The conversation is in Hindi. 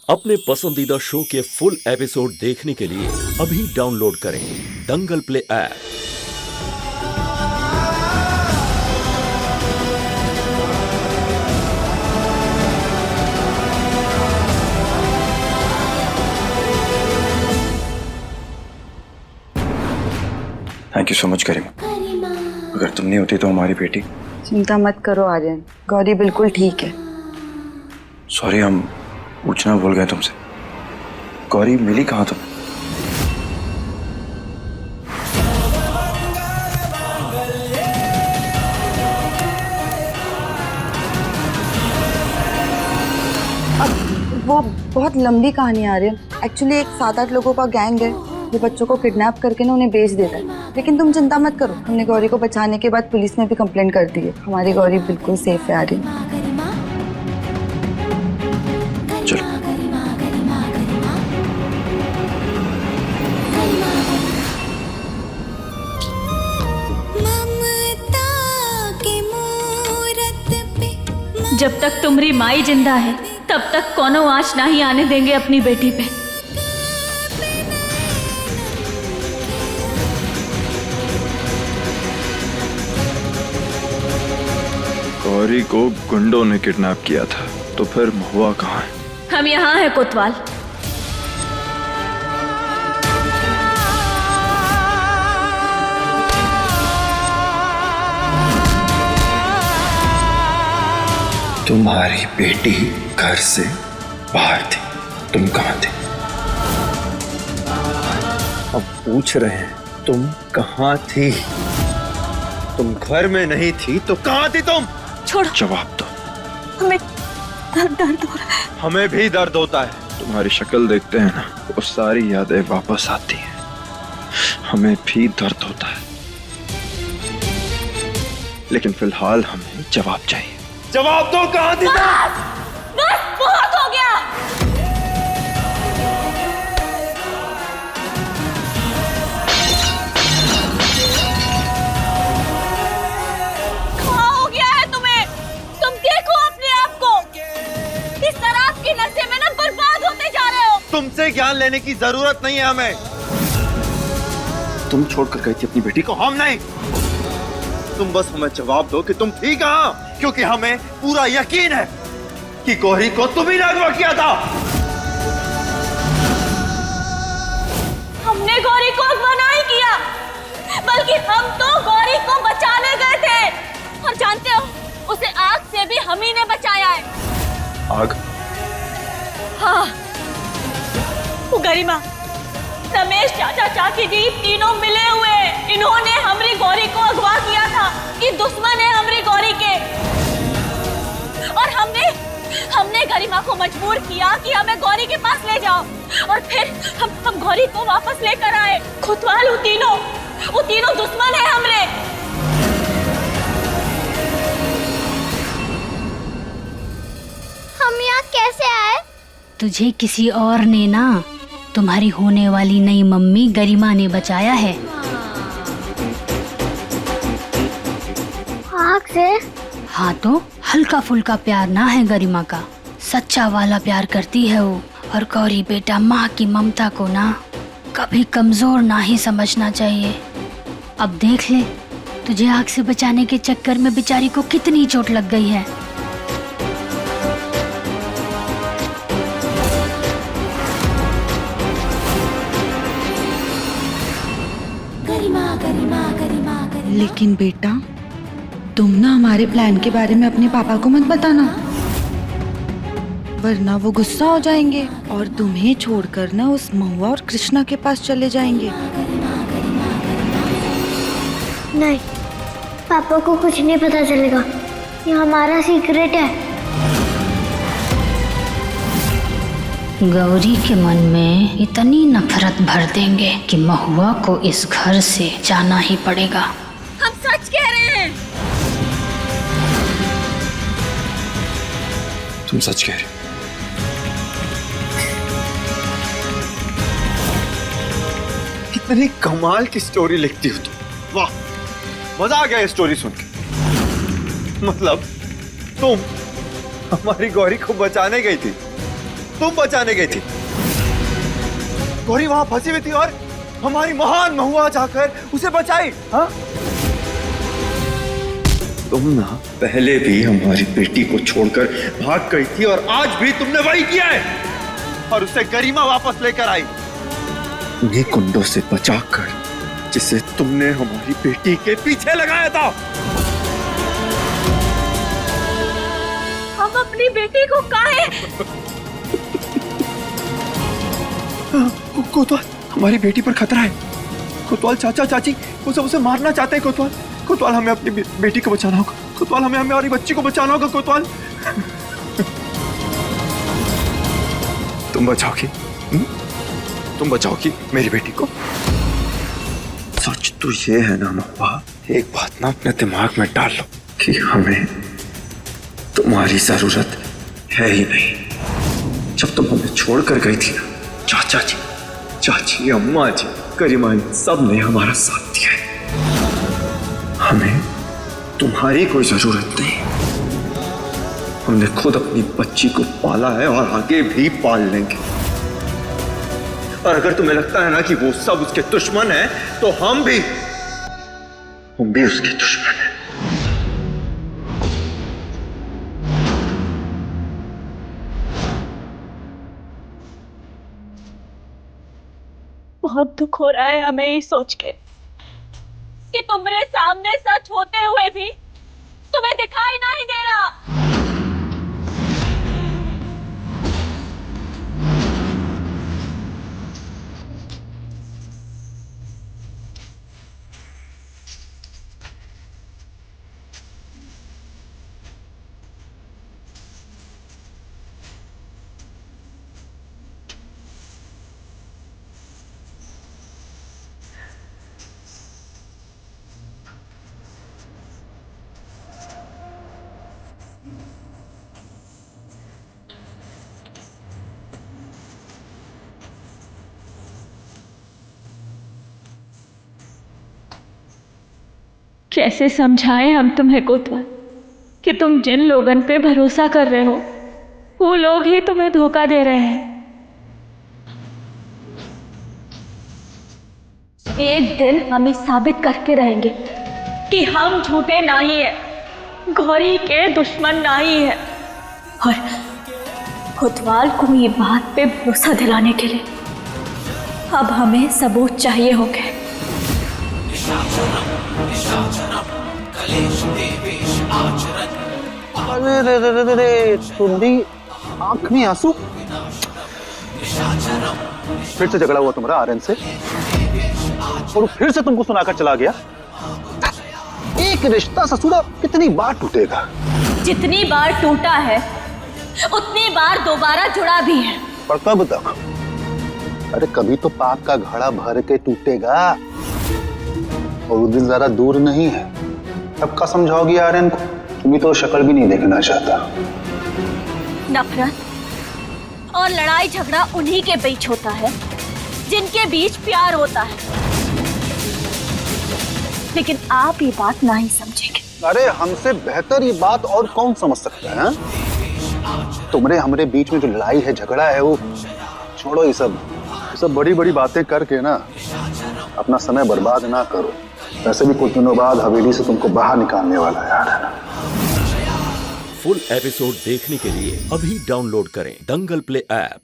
अपने पसंदीदा शो के फुल एपिसोड देखने के लिए अभी डाउनलोड करें Dangal play app. Thank you so much Karima. अगर तुम नहीं होती तो हमारी बेटी। चिंता मत करो आर्यन, गौरी बिल्कुल ठीक है। सॉरी, हम पूछना भूल गए तुमसे। गौरी मिली कहाँ तुम? अब वो बहुत लंबी कहानी है आर्यन। एक्चुअली एक 7-8 लोगों का गैंग है जो बच्चों को किडनैप करके ना उन्हें बेच देता है। लेकिन तुम चिंता मत करो, हमने गौरी को बचाने के बाद पुलिस में भी कंप्लेंट कर दी है। हमारी गौरी बिल्कुल सेफ है आर्यन। चलो। जब तक तुम्हारी माई जिंदा है तब तक कोनो आँच नहीं आने देंगे अपनी बेटी पे। गौरी को गुंडों ने किडनैप किया था, तो फिर महुआ कहाँ है? हम यहाँ हैं कोतवाल। तुम्हारी बेटी घर से बाहर थी, तुम कहाँ थे? अब पूछ रहे हैं तुम कहाँ थी? तुम घर में नहीं थी तो कहाँ थी तुम? छोड़ो, जवाब दो। हमें दर्द हो रहा है। हमें भी दर्द होता है। तुम्हारी शक्ल देखते हैं ना, वो सारी यादें वापस आती हैं। हमें भी दर्द होता है, लेकिन फिलहाल हमें जवाब चाहिए। जवाब दो, कहाँ थी तुम? बस बहुत हो गया। क्या हो गया है तुम्हें? तुम देखो अपने आप को। इस शराब के नशे में ना बर्बाद होते जा रहे हो। तुमसे ज्ञान लेने की जरूरत नहीं है हमें। तुम छोड़कर गई थी अपनी बेटी को। हम नहीं। तुम बस हमें जवाब दो कि तुम थी कहाँ, क्योंकि हमें पूरा यकीन है कि गौरी को तुम ही ने अगवा किया था। हमने गौरी को अगवा नहीं किया, बल्कि हम तो गौरी को बचाने गए थे। और जानते हो, उसे आग से भी हम ही ने बचाया है। आग? हाँ, वो गरिमा, रमेश, चाचा, चाची जी तीनों मिले हुए। इन्होंने हमारी गौरी को अगवा किया था। ये दुश्मन है हमारी गौरी के। और हमने गरिमा को मजबूर किया कि हमें गौरी के पास ले जाओ। और फिर हम गौरी को वापस लेकर आए। कोतवाल, वो तीनों दुश्मन है हमरे। हम यहाँ कैसे आए? तुझे किसी और ने ना, तुम्हारी होने वाली नई मम्मी गरिमा ने बचाया है। आग से? हाँ तो हल्का फुल्का प्यार ना है गरिमा का, सच्चा वाला प्यार करती है वो। और गौरी बेटा, माँ की ममता को ना कभी कमजोर ना ही समझना चाहिए। अब देख ले, तुझे आग से बचाने के चक्कर में बेचारी को कितनी चोट लग गई है। लेकिन बेटा, तुम ना हमारे प्लान के बारे में अपने पापा को मत बताना, वरना वो गुस्सा हो जाएंगे और तुम्हें छोड़कर ना उस महुआ और कृष्णा के पास चले जाएंगे। नहीं, पापा को कुछ नहीं पता चलेगा। ये हमारा सीक्रेट है। गौरी के मन में इतनी नफरत भर देंगे कि महुआ को इस घर से जाना ही पड़ेगा। हम सच कह रहे हैं। तुम सच कह रहे हो? कितनी कमाल की स्टोरी लिखती हो तुम। वाह, मजा आ गया स्टोरी सुन के। मतलब तुम हमारी गौरी को बचाने गई थी तुम बचाने गई थी। गौरी वहां फंसी हुई थी और हमारी महान महुआ जाकर उसे बचाई। हाँ, तुम ना पहले भी हमारी बेटी को छोड़कर भाग गई थी और आज भी तुमने वही किया है और उसे गरिमा वापस लेकर आई। उन्हीं कुंडों से बचाकर जिसे तुमने हमारी बेटी के पीछे लगाया था। हम अपनी बेटी को काहे? कोतवाल, हमारी बेटी पर खतरा है। कोतवाल चाचा चाची उसे मारना चाहते हैं। कोतवाल, कोतवाल हमें अपनी बेटी को बचाना होगा। कोतवाल हमें हमारी बच्ची को बचाना होगा। कोतवाल तुम बचाओगी? तुम बचाओगी मेरी बेटी को? सच तो ये है ना महुआ, एक बात ना अपने दिमाग में डाल लो कि हमें तुम्हारी जरूरत है ही नहीं। जब तुम हमें छोड़कर गई थी ना, चाचा जी, चाची, अम्मा जी, गरिमा, सब ने हमारा साथ दिया है। हमें तुम्हारी कोई जरूरत नहीं। हमने खुद अपनी बच्ची को पाला है और आगे भी पाल लेंगे। और अगर तुम्हें लगता है ना कि वो सब उसके दुश्मन है, तो हम भी उसके दुश्मन हैं। बहुत दुख हो रहा है हमें ये सोच के कि तुम्हारे सामने सच होते हुए भी तुम्हें दिखाई नहीं दे रहा। कैसे समझाएं हम तुम्हें कोतवाल कि तुम जिन लोगों पे भरोसा कर रहे हो वो लोग ही तुम्हें धोखा दे रहे हैं। एक दिन हम साबित करके रहेंगे कि हम झूठे नहीं है, गौरी के दुश्मन नहीं है। और कोतवाल को ये बात पे भरोसा दिलाने के लिए अब हमें सबूत चाहिए होंगे। अरे तुम्हारी आंख में आंसू? फिर से झगड़ा हुआ तुम्हारा आर्यन से और फिर से तुमको सुनाकर चला गया। एक रिश्ता ससुरा कितनी बार टूटेगा? जितनी बार टूटा है उतनी बार दोबारा जुड़ा भी है। पर कब तक? अरे कभी तो पाप का घड़ा भर के टूटेगा और वो दिन ज्यादा दूर नहीं है। अब का समझाओगी आर्यन को? तुम्हें तो शक्ल भी नहीं देखना चाहता। नफरत और लड़ाई झगड़ा उन्हीं के बीच होता है जिनके बीच प्यार होता है, लेकिन आप ये बात नहीं समझेंगे। अरे हमसे बेहतर ये बात और कौन समझ सकता है? तुम्हारे हमारे बीच में जो लड़ाई है, झगड़ा है, वो छोड़ो। ये सब बड़ी बड़ी बातें करके ना अपना समय बर्बाद ना करो। वैसे भी कुछ दिनों बाद हवेली से तुमको बाहर निकालने वाला है यार। फुल एपिसोड देखने के लिए अभी डाउनलोड करें दंगल प्ले ऐप।